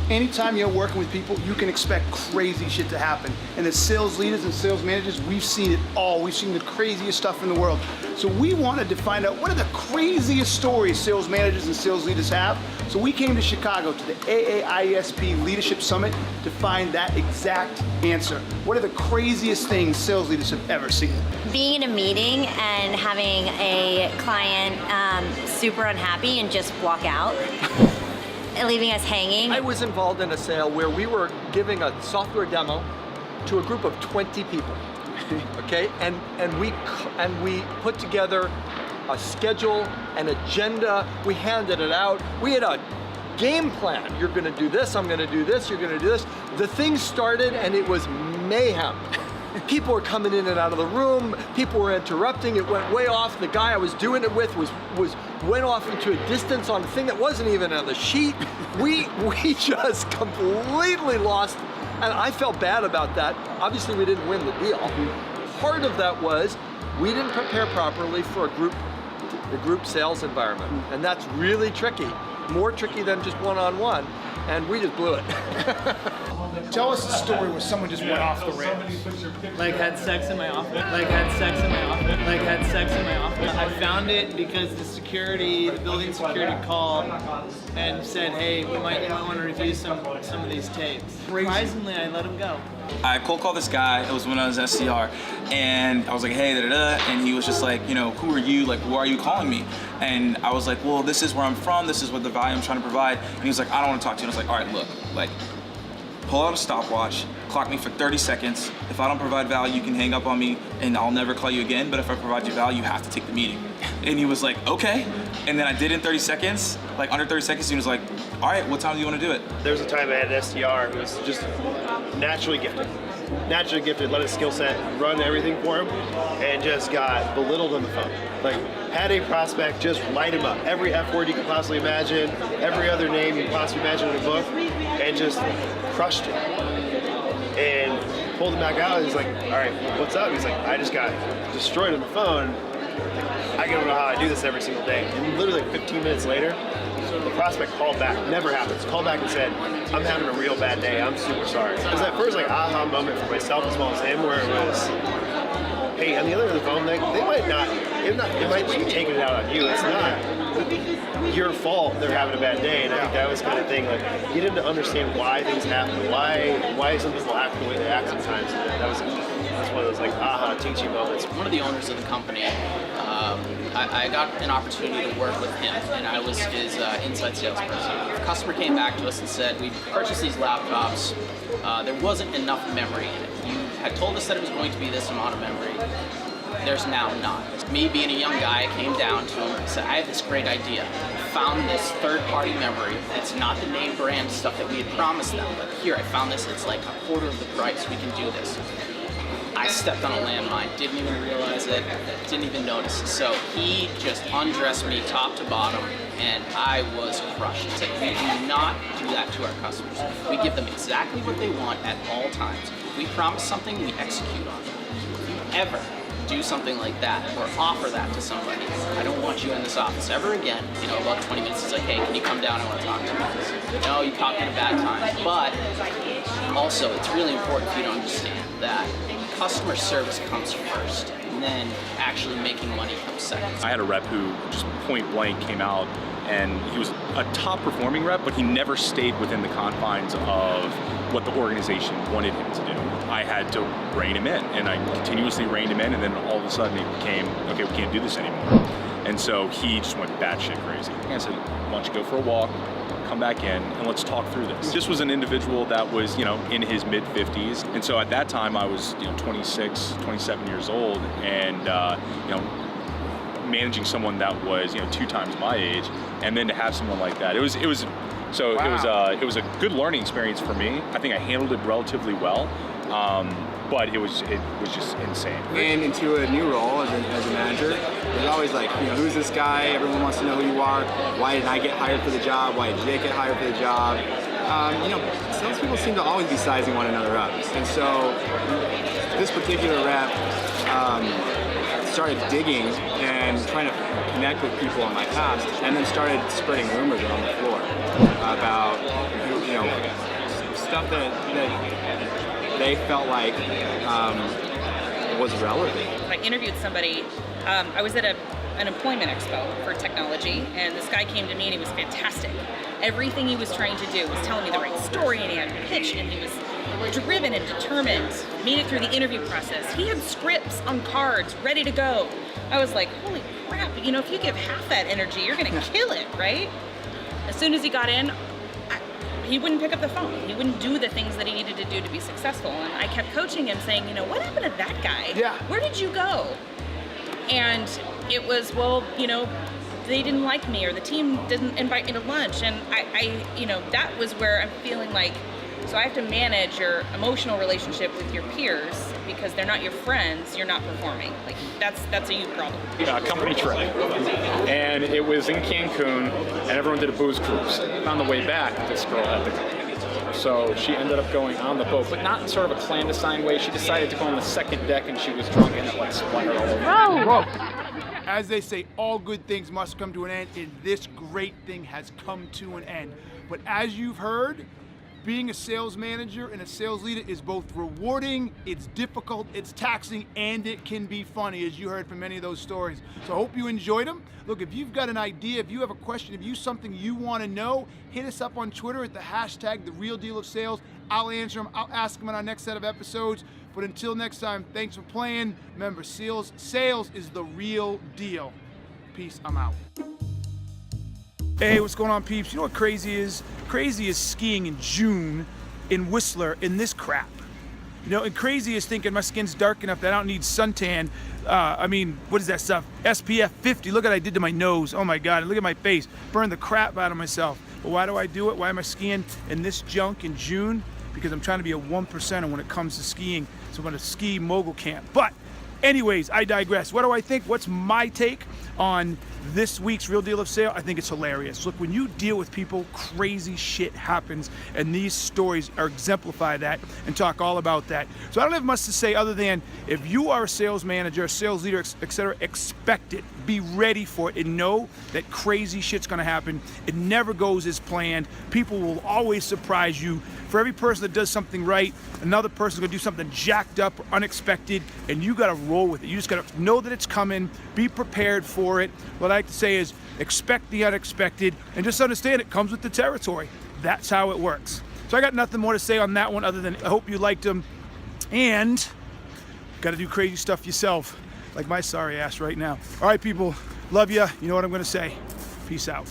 Anytime you're working with people, you can expect crazy shit to happen. And as sales leaders and sales managers, we've seen it all. We've seen the craziest stuff in the world. So we wanted to find out what are the craziest stories sales managers and sales leaders have. So we came to Chicago to the AA-ISP Leadership Summit to find that exact answer. What are the craziest things sales leaders have ever seen? Being in a meeting and having a client super unhappy and just walk out. Leaving us hanging. I was involved in a sale where we were giving a software demo to a group of 20 people, okay? And we put together a schedule, an agenda, we handed it out. We had a game plan. You're gonna do this, I'm gonna do this, you're gonna do this. The thing started and it was mayhem. People were coming in and out of the room, people were interrupting, it went way off. The guy I was doing it with went off into a distance on a thing that wasn't even on the sheet. We just completely lost, and I felt bad about that. Obviously we didn't win the deal. Part of that was we didn't prepare properly for a group sales environment, and that's really tricky. More tricky than just one-on-one, and we just blew it. Tell us a story where someone just went off the rails. Like had sex in my office. Like had sex in my office. Like had sex in my office. I found it because the building security called and said, hey, we might want to review some of these tapes. Surprisingly, I let him go. I cold called this guy, it was when I was SDR, and I was like, hey, da-da-da, and he was just like, you know, who are you? Like, why are you calling me? And I was like, well, this is where I'm from, this is what the value I'm trying to provide. And he was like, I don't want to talk to you. And I was like, all right, look, like, pull out a stopwatch, clock me for 30 seconds. If I don't provide value, you can hang up on me and I'll never call you again, but if I provide you value, you have to take the meeting. And he was like, okay. And then I did it in 30 seconds, like under 30 seconds, he was like, all right, what time do you want to do it? There was a time I had an SDR who was just naturally gifted, let his skill set run everything for him, and just got belittled on the phone. Like, had a prospect just light him up. Every F word you could possibly imagine, every other name you could possibly imagine in a book, and just crushed it. And pulled him back out, and he's like, all right, what's up? He's like, I just got destroyed on the phone. I don't know how I do this every single day. And literally 15 minutes later, the prospect called back, never happens, called back and said, I'm having a real bad day, I'm super sorry. It was that first like aha moment for myself as well as him, where it was, hey, on the other end of the phone, they might not, it might be taking it out on you. It's not your fault they're having a bad day. And I think that was kind of thing, like, get him to understand why things happen, why some people act the way they act sometimes. And that's one of those like aha teaching moments. One of the owners of the company, I got an opportunity to work with him, and I was his inside salesperson. The customer came back to us and said, we purchased these laptops, there wasn't enough memory in it. You had told us that it was going to be this amount of memory. There's now not. Me being a young guy, I came down to him and said, I have this great idea. I found this third-party memory. It's not the name brand stuff that we had promised them, but here, I found this, it's like a quarter of the price, we can do this. I stepped on a landmine, didn't even realize it, didn't even notice. So he just undressed me top to bottom, and I was crushed. He said, we do not do that to our customers. We give them exactly what they want at all times. If we promise something, we execute on it. If you ever do something like that or offer that to somebody, I don't want you in this office ever again. You know, about 20 minutes, it's like, hey, can you come down? I want to talk to you. No, you talked at a bad time. But also, it's really important for you to understand that customer service comes first, and then actually making money comes second. I had a rep who just point blank came out, and he was a top performing rep, but he never stayed within the confines of what the organization wanted him to do. I had to rein him in, and I continuously reined him in, and then all of a sudden it became, okay, we can't do this anymore. And so he just went batshit crazy. I said, why don't you go for a walk, come back in, and let's talk through this. This was an individual that was, in his mid-50s. And so at that time I was, 26, 27 years old, and, managing someone that was, 2 times my age, and then to have someone like that, it was a good learning experience for me. I think I handled it relatively well. But it was just insane. And into a new role as a manager, there's always like, who's this guy? Everyone wants to know who you are. Why didn't I get hired for the job? Why did Jake get hired for the job? Salespeople seem to always be sizing one another up. And so this particular rep started digging and trying to connect with people in my past, and then started spreading rumors around the floor about, stuff that they felt like was relevant. I interviewed somebody. I was at an employment expo for technology, and this guy came to me and he was fantastic. Everything he was trying to do was telling me the right story, and he had a pitch, and he was driven and determined, made it through the interview process. He had scripts on cards ready to go. I was like, holy crap, you know, if you give half that energy, you're gonna kill it, right? As soon as he got in, he wouldn't pick up the phone. He wouldn't do the things that he needed to do to be successful. And I kept coaching him, saying, you know, what happened to that guy? Yeah. Where did you go? And it was, well, you know, they didn't like me, or the team didn't invite me to lunch. And I you know, that was where I'm feeling like, so I have to manage your emotional relationship with your peers, because they're not your friends, you're not performing. Like, that's a you problem. Company trip, and it was in Cancun, and everyone did a booze cruise. On the way back, this girl had the company, so she ended up going on the boat, but not in sort of a clandestine way. She decided to go on the second deck, and she was drunk, and it like splattered all over. As they say, all good things must come to an end, and this great thing has come to an end. But as you've heard, being a sales manager and a sales leader is both rewarding, it's difficult, it's taxing, and it can be funny, as you heard from many of those stories. So I hope you enjoyed them. Look, if you've got an idea, if you have a question, if you have something you want to know, hit us up on Twitter at the hashtag #TheRealDealOfSales. I'll answer them, I'll ask them on our next set of episodes. But until next time, thanks for playing. Remember, sales is the real deal. Peace, I'm out. Hey, what's going on, peeps? You know what crazy is? Crazy is skiing in June in Whistler in this crap. You know, and crazy is thinking my skin's dark enough that I don't need suntan. I mean, what is that stuff? SPF 50. Look at what I did to my nose. Oh my God, and look at my face. Burned the crap out of myself. But why do I do it? Why am I skiing in this junk in June? Because I'm trying to be a 1%er when it comes to skiing. So I'm gonna ski mogul camp. But anyways, I digress. What do I think? What's my take on this week's Real Deal of Sale? I think it's hilarious. Look, when you deal with people, crazy shit happens, and these stories are exemplify that and talk all about that. So I don't have much to say other than, if you are a sales manager, a sales leader, etc., expect it. Be ready for it and know that crazy shit's gonna happen. It never goes as planned. People will always surprise you. For every person that does something right, another person's gonna do something jacked up or unexpected, and you gotta roll with it. You just gotta know that it's coming, be prepared for it. What I like to say is, expect the unexpected, and just understand it comes with the territory. That's how it works. So I got nothing more to say on that one other than I hope you liked them, and gotta do crazy stuff yourself, like my sorry ass right now. All right, people, love ya. You know what I'm gonna say. Peace out.